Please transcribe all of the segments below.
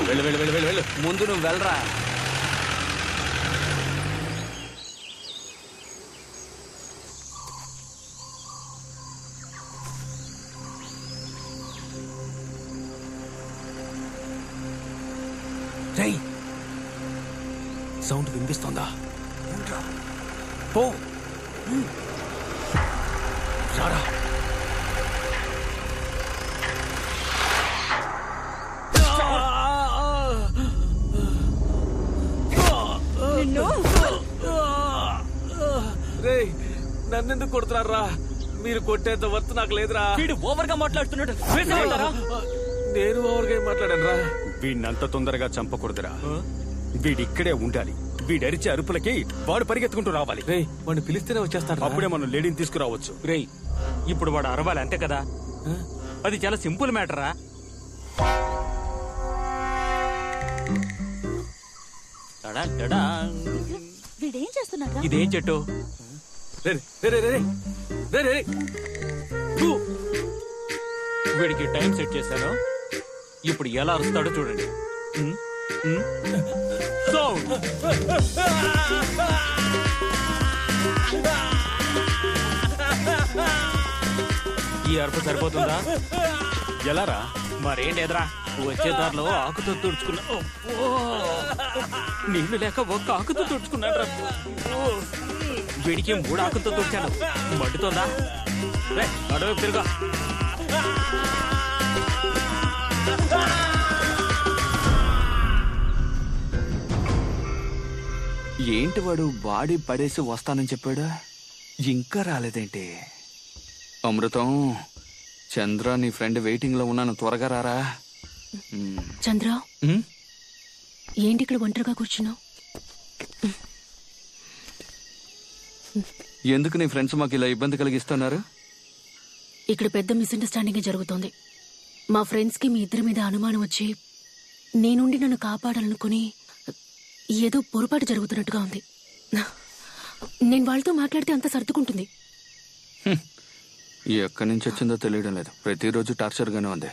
వెళ్ళు వెళ్ళు వెళ్ళు వెళ్ళు వెళ్ళు. ముందు నువ్వు వెళ్ళరా. రేయ్, సౌండ్ వినిపిస్తోందా? పో రారా. రేయ్, నన్నెందుకు కొడుతున్నారా? మీరు కొట్టేంత వర్త్ నాకు లేదురా. వీడు ఓవర్ గా మాట్లాడుతున్నాడు. నేను ఓవర్గా ఏం మాట్లాడాను రా? వీడినంత తొందరగా చంపకూడదురా. వీడిక్కడే ఉండాలి. వీడరిచే అరుపులకి వాడు పరిగెత్తుకుంటూ రావాలి. రేయ్, వాడిని పిలిస్తేనే వచ్చేస్తాడు. అప్పుడే మనం లేడీని తీసుకురావచ్చు. రేయ్, ఇప్పుడు వాడు అరవాలి అంతే కదా. అది చాలా సింపుల్ మ్యాటరా. వీడేం చేస్తున్నాడు? ఇదేం చెట్టు? వీడికి టైం సెట్ చేశాను. ఇప్పుడు ఎలా అరుస్తాడో చూడండి. ఈ అరుపు సరిపోతుందా? ఎలారా? మరేం లేదురా, వచ్చే దారిలో ఆకుతో తుడుచుకున్నా. నీళ్లు లేక ఒక్క ఆకుతో తుడుచుకున్నాడు రా. వీడికి 3 ఆకులతో తుడిచాను. మండుతోందా? రే, అడవి తిరుగా. ఏంటి వాడు బాడీ పడేసి వస్తానని చెప్పాడు, ఇంకా రాలేదేంటి? అమృతం, చంద్ర నీ ఫ్రెండ్ వెయిటింగ్ లో ఉన్నాను, త్వరగా రారా. చంద్ర, ఏంటి ఇక్కడ ఒంటరిగా కూర్చున్నావు? ఎందుకు నీ ఫ్రెండ్స్ మాకు ఇలా ఇబ్బంది కలిగిస్తున్నారు? ఇక్కడ పెద్ద మిస్అండర్స్టాండింగ్ జరుగుతోంది. మా ఫ్రెండ్స్ కి మీ ఇద్దరి మీద అనుమానం వచ్చి నేనుండి నన్ను కాపాడాలనుకుని ఏదో పొరపాటు జరుగుతున్నట్టుగా ఉంది. నేను వాళ్ళతో మాట్లాడితే అంత సర్దుకుంటుంది. ఎక్కడి నుంచి వచ్చిందో తెలియడం లేదు, ప్రతిరోజు టార్చర్ గానే ఉంది.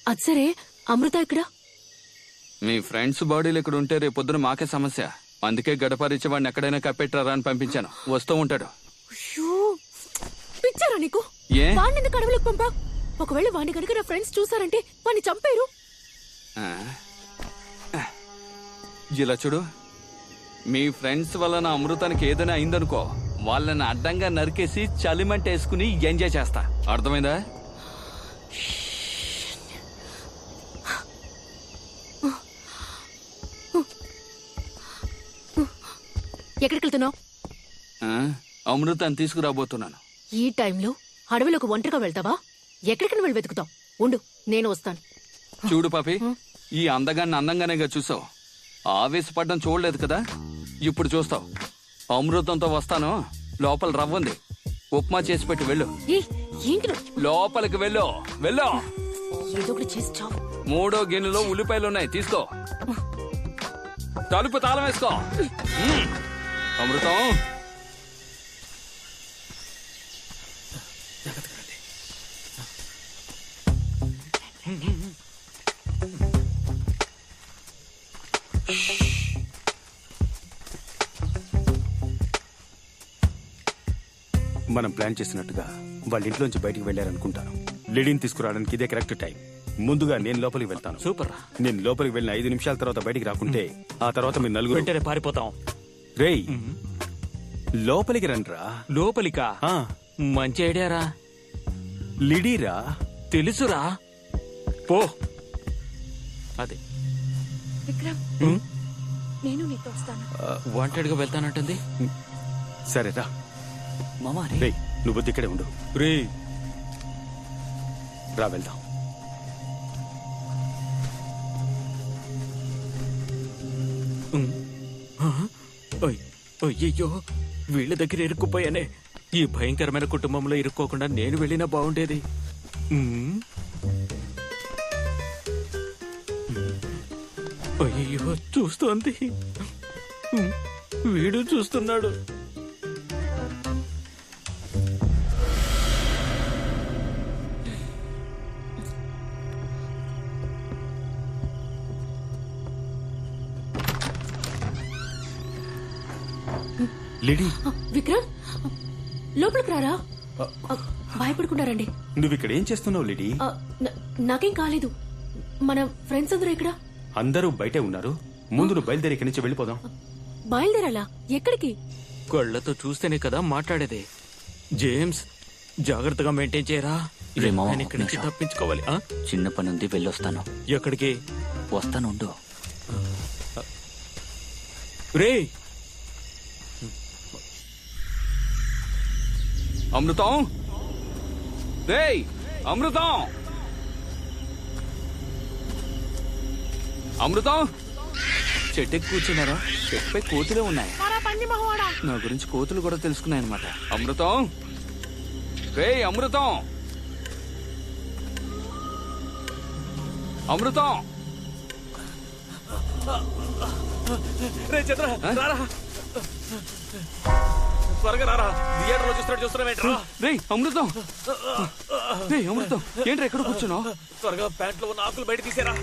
అది సరే, అమృత ఇక్కడ? మీ ఫ్రెండ్స్ బాడీలు ఇక్కడ ఉంటే రేపొద్దున మాకే సమస్య. అందుకే గడపరిచి వాడిని ఎక్కడైనా కప్పెట్టారా అని పంపించాను. వస్తూ ఉంటాడు. పిచ్చారా నీకు? వాడిని ఎందుకు అడవులకు పంపా? ఒకవేళ వాడిని కనుక నా ఫ్రెండ్స్ చూసారంటే వాడిని చంపారు. ఇలా చూడు, మీ ఫ్రెండ్స్ వల్ల నా అమృతానికి ఏదైనా అయిందనుకో, వాళ్ళని అడ్డంగా నరికేసి చలిమంట వేసుకుని ఎంజాయ్ చేస్తా. అర్థమైందా? ఎక్కడికి వెళ్తున్నావు? అమృతాన్ని తీసుకురాబోతున్నాను. ఈ టైంలో అడవిలోకి ఒంటరిగా వెళ్తావా? ఎక్కడికి వెళ్ళి వెతుకుతావు? ఉండు, నేను వస్తాను. చూడు పాపి, ఈ అందగాన్ని అందంగానేగా చూసావు, ఆవేశపడ్డం చూడలేదు కదా. ఇప్పుడు చూస్తావు. అమృతంతో వస్తాను. లోపల రవ్వంది, ఉప్మా చేసి పెట్టి వెళ్ళు. లోపలికి వెళ్ళు, వెళ్ళు. ఏదో ఒకటి చేసి చావు. 3వ గిన్నెలో ఉల్లిపాయలున్నాయి, తీసుకో. తలుపు తాళం వేసుకో. అమృతం, మనం ప్లాన్ చేసినట్టుగా వాళ్ళ ఇంట్లోంచి బయటికి వెళ్లారనుకుంటాను. లేడీని తీసుకురావడానికి ఇదే కరెక్ట్ టైం. ముందుగా నేను లోపలికి వెళ్తాను. సూపర్. నేను లోపలికి వెళ్ళిన 5 నిమిషాల తర్వాత బయటికి రాకుంటే ఆ తర్వాత మీరు నలుగురు వెంటనే పారిపోతాం. రేయ్, లోపలికి రండ్రా. లోపలికా? మంచి ఐడియారా. లిడీరా? తెలుసురా, పో. అదే విక్రమ్, నేను నీతో వస్తాను. వాంటెడ్గా వెళ్తానంటుంది. సరేరా. మామా, రేయ్, నువ్వు ఇక్కడే ఉండు. రే, రా వెళ్దాం. అయ్యో, వీళ్ళ దగ్గర ఇరుక్కుపోయానే. ఈ భయంకరమైన కుటుంబంలో ఇరుక్కోకుండా నేను వెళ్ళినా బాగుండేది. అయ్యో, చూస్తోంది. వీడు చూస్తున్నాడు. లేడీ విక్రమ్ లోపలికి రారా భయపడకుండా రండి. నువ్వు ఇక్కడ ఏం చేస్తున్నావు లేడీ? నాకేం కాలేదు. మన ఫ్రెండ్స్ అందరూ ఇక్కడ అందరూ బయటే ఉన్నారు. ముందు నువ్వు బయలుదేరి ఇక్కడి నుంచి వెళ్ళిపోదాం. బయలుదేరాలా? ఎక్కడికి? కళ్ళతో చూస్తేనే కదా మాట్లాడేది. జేమ్స్ జాగ్రత్తగా మెయింటైన్ చేయరా. రే మామ, నేను ఇక్కడి నుంచి నిమిషం. తప్పించుకోవాలి. ఆ? చిన్న పని ఉంది, వెళ్ళొస్తాను. ఎక్కడికి? వస్తాను ఉండు. రే అమృతం, రేయ్ అమృతం, అమృతం. చెట్టుకి కూర్చున్నారా? చెట్టుపై కోతులే ఉన్నాయి. నా గురించి కోతులు కూడా తెలుసుకున్నాయి అనమాట. అమృతం, రేయ్ అమృతం, అమృతం. రే చంద్ర రారా, త్వరగా రారా. థియేటర్ లో చూస్తున్నావేంట్రా? రేయ్ అమృతం, రేయ్ అమృతం, ఏంట్రా ఎక్కడ కూర్చున్నావు? త్వరగా ప్యాంట్లో ఉన్న ఆకులు బయట తీసేరా.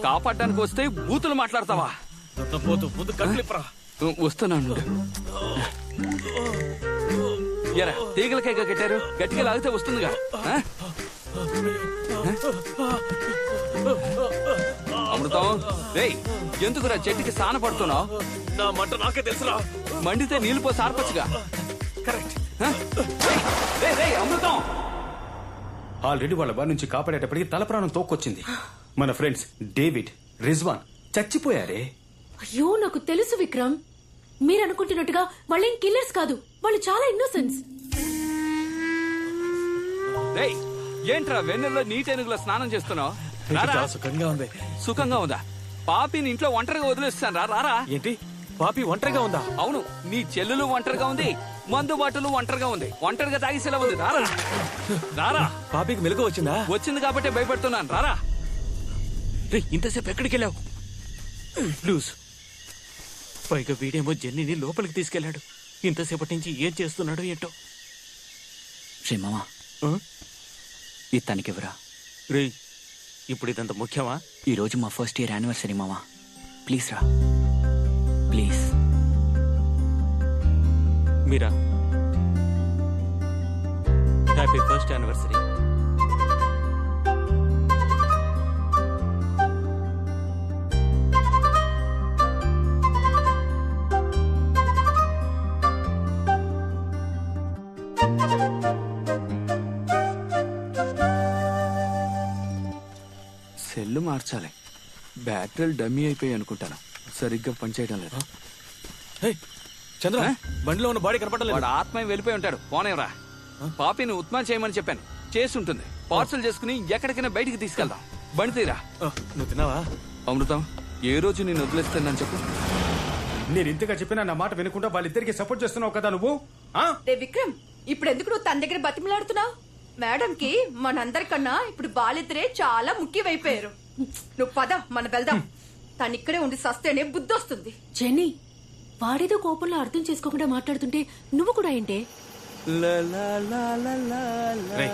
కాపాడడానికి వస్తే బూతులు మాట్లాడతావా? పోతూ ముందు కట్లిప్పరా. వస్తున్నాను. ఎరా తీగలకేగా కట్టారు, గట్టిగా లాగితే వస్తుందిగా. ఆ? అమృతం, రేయ్ ఎందుకురా చెట్టుకి సాన పడుతున్నావు? నా మంట నాకే తెలుసురా. మండితే నీళ్లు పోసి ఆర్పచ్చుగా. కరెక్ట్. అమృతం, ఆల్రెడీ వాళ్ళ బారి నుంచి కాపాడేటప్పటికి తల ప్రాణం తోక్కొచ్చింది. మన ఫ్రెండ్స్ డేవిడ్, రిజ్వాన్ చచ్చిపోయారే. అయ్యో నాకు తెలుసు విక్రమ్. మీరు అనుకుంటున్నట్టుగా వాళ్ళేం కిల్లర్స్ కాదు. వాళ్ళు చాలా ఇన్నోసెంట్స్. రేయ్ ఏంట్రా వెన్నెల్లో నీటెనుగులో స్నానం చేస్తున్నావు? చాలా సుఖంగా ఉంది. సుఖంగా ఉందా? పాపిని ఇంట్లో ఒంటరిగా వదిలేస్తాను రా. రారా. ఏంటి పాపి ఒంటరిగా ఉందా? అవును, నీ చెల్లెలు ఒంటరిగా ఉంది, మందు బాటలు ఒంటరిగా ఉంది, ఒంటరిగా తాగిసేలా ఉంది. రారా రారా. పాపికి మెలకు వచ్చిందా? వచ్చింది కాబట్టి భయపడుతున్నాను. రారా. రే ఇంతసేపు ఎక్కడికి వెళ్ళావు? లూజ్. పైగా వీడేమో జెన్నీని లోపలికి తీసుకెళ్లాడు. ఇంతసేపటి నుంచి ఏం చేస్తున్నాడో ఏంటో. శ్రీ మామా, ఇది తనకివ్వరా. రే ఇప్పుడు ఇదంత ముఖ్యమా? ఈ రోజు మా ఫస్ట్ ఇయర్ యానివర్సరీ మామా. ప్లీజ్ రా, please. Meera happy first anniversary. Cell మార్చాలి. బ్యాటరీలు డమ్మీ అయిపోయి అనుకుంటాను, సరిగ్గా పనిచేయడం లేదు. చంద్ర ఆ? బండిలో ఉన్న బాడీ కనపడలేదు. వాడు ఆత్మయం వెళ్ళిపోయి ఉంటాడు. పోనేవరా. పాపిని ఉత్మా చేయమని చెప్పాను, చేసి ఉంటుంది. పార్సల్ చేసుకుని ఎక్కడికైనా బయటికి తీసుకెళ్దాం. బండి తీరా. నువ్వు తిన్నావా? అమృతం, ఏ రోజు నేను వదిలేస్తానని చెప్పు. నేను ఇంతగా చెప్పినా నా మాట వినకుండా వాళ్ళిద్దరికి సపోర్ట్ చేస్తున్నావు కదా నువ్వు. ఆ? రే విక్రమ్, ఇప్పుడు ఎందుకు నువ్వు తన దగ్గర బతిమలాడుతున్నావు? మేడం కి మనందరికన్నా ఇప్పుడు బాలిద్దరే చాలా ముఖ్యమైపోయారు. నువ్వు పద, మన వెళ్దాం. తను ఇక్కడే ఉండి సస్తేనే బుద్ధి వస్తుంది. జెన్నీ, వాడేదో కోపంలో అర్థం చేసుకోకుండా మాట్లాడుతుంటే నువ్వు కూడా ఏంటే? రేయ్,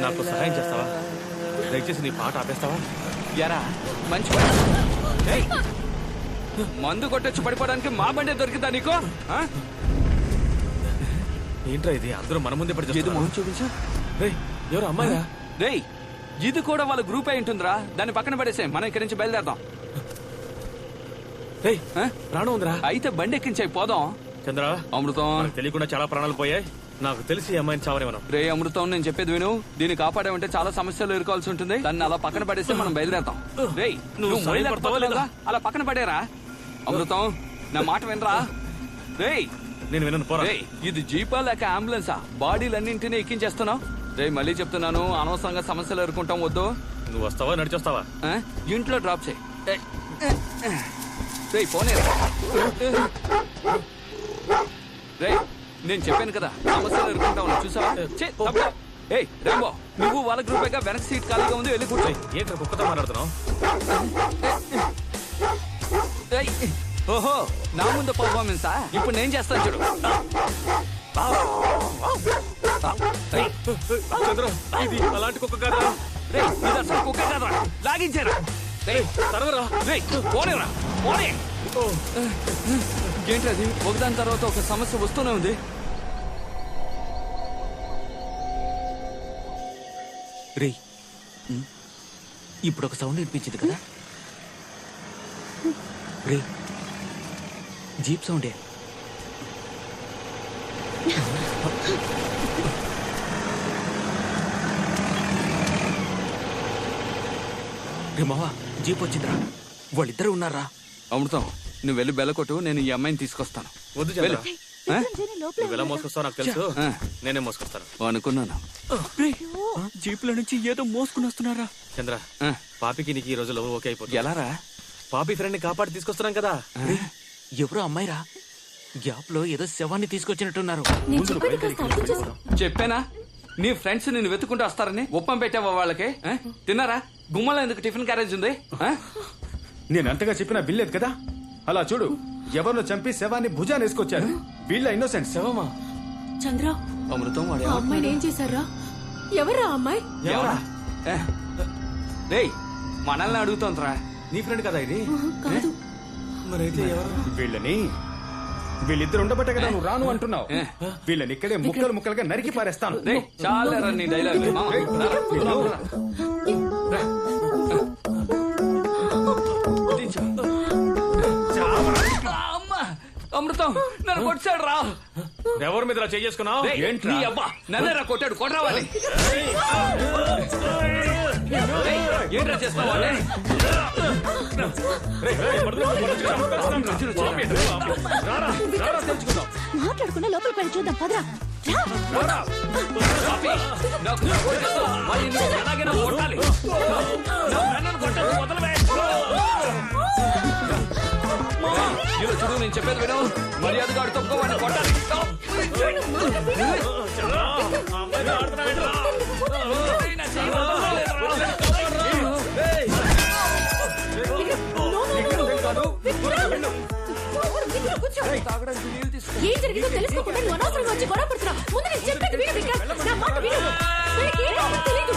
నాకు సహాయం చేస్తావా? దయచేసి నీ పాట ఆపేస్తావా? ఎరా మంచి పని. ఏయ్, మందు కొట్టొచ్చి పడిపోవడానికి మా బండే దొరికిందా నీకు? ఆ? ఏంట్రా ఇది? అందరూ మన ముందే పడి ఇది మొహం చూపించు. రేయ్, ఎవరు అమ్మాయిరా? రేయ్, ఇది కూడా వాళ్ళ గ్రూప్ అయి ఉంటుందిరా. దాన్ని పక్కన పడేసే, మనం ఇక్కడి నుంచి బయలుదేరదాం. రేయ్, ఆ? ప్రాణం ఉందిరా. అయితే బండి ఎక్కించాయి, పోదాం. చంద్ర, అమృతం, మనకు తెలియకుండా చాలా ప్రాణాలు పోయాయి. నాకు తెలిసి ఈ అమ్మాయిని చావరేమను. రే అమృతం, నేను చెప్పేది విను. దీన్ని కాపాడామంటే చాలా సమస్యలు ఎదుర్కోవాల్సి ఉంటుంది. దాన్ని అలా పక్కన పడేస్తే మనం బయలుదేరతాం. రేయ్, నువ్వు సహాయం మొయిలకు పడతావా పోతావుగా? లేదా? అలా పక్కన పడేరా. అమృతం, నా మాట వినరా. రేయ్ నేను వినను, పోరా. రేయ్, ఇది జీపా లేక అంబులెన్సా? బాడీలన్నింటినీ ఎక్కించేస్తున్నావు. రేయ్, మళ్ళీ చెప్తున్నాను, అనవసరంగా సమస్యలు ఎదుర్కొంటాం. వద్దు. నువ్వు వస్తావా నడిచొస్తావా? ఆ? ఇంట్లో డ్రాప్ చేయి. రేయ్, పోనీ. రేయ్, నేను చెప్పాను కదా, సమస్యలు ఎదుర్కొంటావు. చూసావా? ఏయ్ రాంబో, నువ్వు వాళ్ళ గ్రూపేగా వెనక సీట్ ఖాళీగా ఉంది, వెళ్ళి కూర్చో. ఏంట్రా కుక్కతో మాట్లాడుతున్నావు? ఏయ్, ఓహో, నా ముందు పర్ఫార్మెన్సా? ఇప్పుడు నేను చేస్తాను చూడు. ఏయ్, చంద్ర, ఇది అలాంటి కుక్క కాదురా. రేయ్, ఇది అసలు కుక్క కాదురా, లాగించారా. రేయ్, తరవరా. రేయ్, పోనేరా, పోనే. ఏంటది ఒకదాని తర్వాత ఒక సమస్య వస్తూనే ఉంది. రే ఇప్పుడు ఒక సౌండ్ వినిపించింది కదా. రే జీప్ సౌండే. రే మావా జీప్ వచ్చిందిరా. వాళ్ళిద్దరు ఉన్నారా? అమృతం నువ్వు వెళ్ళి బెల్లకొట్టు, నేను ఈ అమ్మాయిని తీసుకొస్తాను. వద్దు చంద్ర, వెళ్ళు. ఆ? నువ్వు ఎలా మోసుకొస్తావు నాకు తెలుసు. ఆ. నేనే మోసుకొస్తాను. అనుకున్నాను. జీప్ల నుంచి ఏదో మోసుకుని వస్తున్నారా? చంద్ర, ఆ, పాపికి నీకు ఈ రోజు లవ్ ఓకే అయిపోతుంది. ఎలారా? పాపి ఫ్రెండ్ ని కాపాడి తీసుకొస్తున్నాం కదా. ఎవరో అమ్మాయిరా. గ్యాప్ లో ఏదో శవాన్ని తీసుకొచ్చినట్టున్నారు. నేను చెప్పేది కాస్త అర్థం చేసుకో. చెప్పానా నీ ఫ్రెండ్స్ నిన్ను వెతుకుంటూ వస్తారని? ఉప్పం పెట్టావా వాళ్ళకి? ఆ? తిన్నారా? గుమ్మలో ఎందుకు టిఫిన్ క్యారేజ్ ఉంది? ఆ? నేను అంతగా చెప్పినా వినలేదు కదా. అలా చూడు, ఎవరినో చంపి శవాన్ని భుజాన్ని వేసుకొచ్చారు. వీళ్ళ ఇన్నోసెంట్. శవమా? చంద్ర అమృతం వాడు ఆ అమ్మాయిని ఏం చేశారా? ఎవరా ఆ అమ్మాయి? ఎవరా? రేయ్ మనల్ని అడుగుతోందిరా. నీ ఫ్రెండ్ కదా ఇది? కాదు. మరైతే ఎవరు? వీళ్ళిద్దరు ఉండబట్టే కదా నువ్వు రాను అంటున్నావు. వీళ్ళని ఇక్కడే ముక్కలు ముక్కలుగా నరికి పారేస్తాను. రేయ్ చాలా నీ డైలాగ్. అమృతం నన్ను కొట్టాడు రా. ఎవరి మీద చేసుకున్నావు? ఏంట్రా నన్నేరా కొట్టాడు? కొట్టరావాలి. ఏంట్రా చేస్తావా? మాట్లాడుకున్నా లోపలికి వెళ్ళి చూద్దాం పదరా. ఎలాగైనా కొట్టాలి. చూడు నేను చెప్పేది విను. మర్యాదగా ఆడు తప్పుకోవాడిని కొట్టాలి. ఏం జరిగిందో తెలుసుకోకుండా నువ్వు అనవసరంగా వచ్చి గొడవ పడుతున్నా. ముందు నేను చెప్పేది విను విక్రమ్. నా మాట విను. వీళ్ళకి ఏం కావాలో తెలీదు.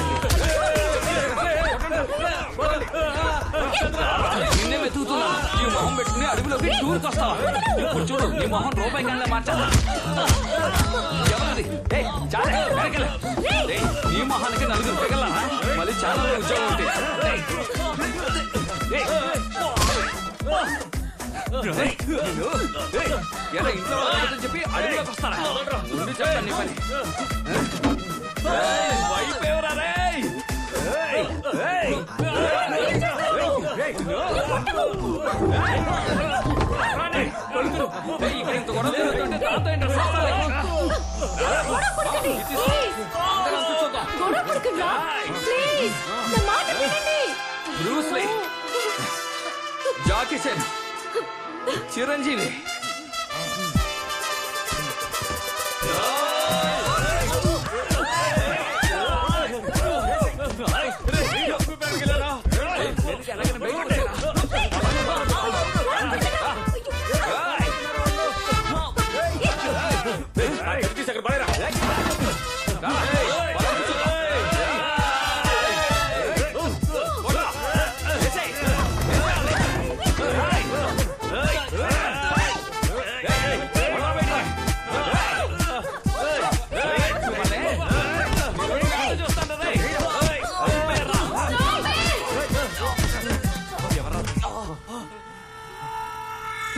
నిన్నే వెతుకుతున్నా. ఈ మొహం పెట్టుకుని అడుగులోకి టూర్కి వస్తావా? ఇప్పుడు చూడు నీ మొహం రూపాయి కన్నా మార్చాలా? ఎవరది? చాలా ఈ మొహానికి నలుగురు పెగల మళ్ళీ చాలా ఉద్యోగం ఉంటే ఎలా ఇంట్లో వాళ్ళని చెప్పి అడుగులోకి వస్తారా? ముందు చెప్తాను నీ పని. వైపేవరా రే? ఇక్కడ ఇంత గొడవ జరుగుతుంటే దాంతో ఏంటో గొడవ పడకండి. ప్లీజ్ నా మాట వినండి. Bruce Lee, Jackie Chan, Chiranjeevi,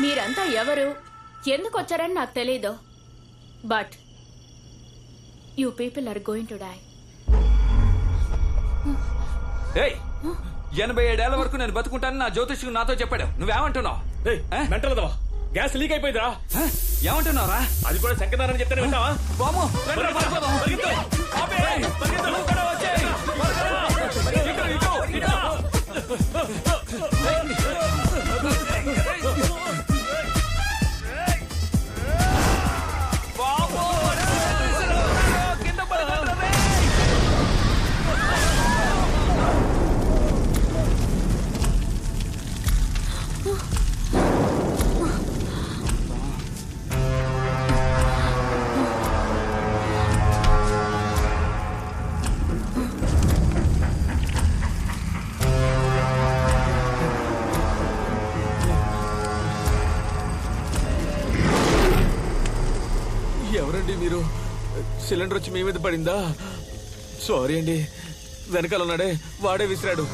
మీరంతా ఎవరు, ఎందుకు వచ్చారని నాకు తెలీదు. But you people are going to die. 87 వరకు నేను బతుకుంటానని నా జ్యోతిష్కు నాతో చెప్పాడు. నువ్వేమంటున్నావు? మెంటలదవా, గ్యాస్ లీక్ అయిపోయిందిరా. ఏమంటున్నావురా? అది కూడా శంకరనారాయణ చెప్తానే వింటావా? బాము ఎవరండి మీరు? సిలిండర్ వచ్చి మీ మీద పడిందా? సారీ అండి, వెనకాల ఉన్నాడే వాడే విసిరాడు.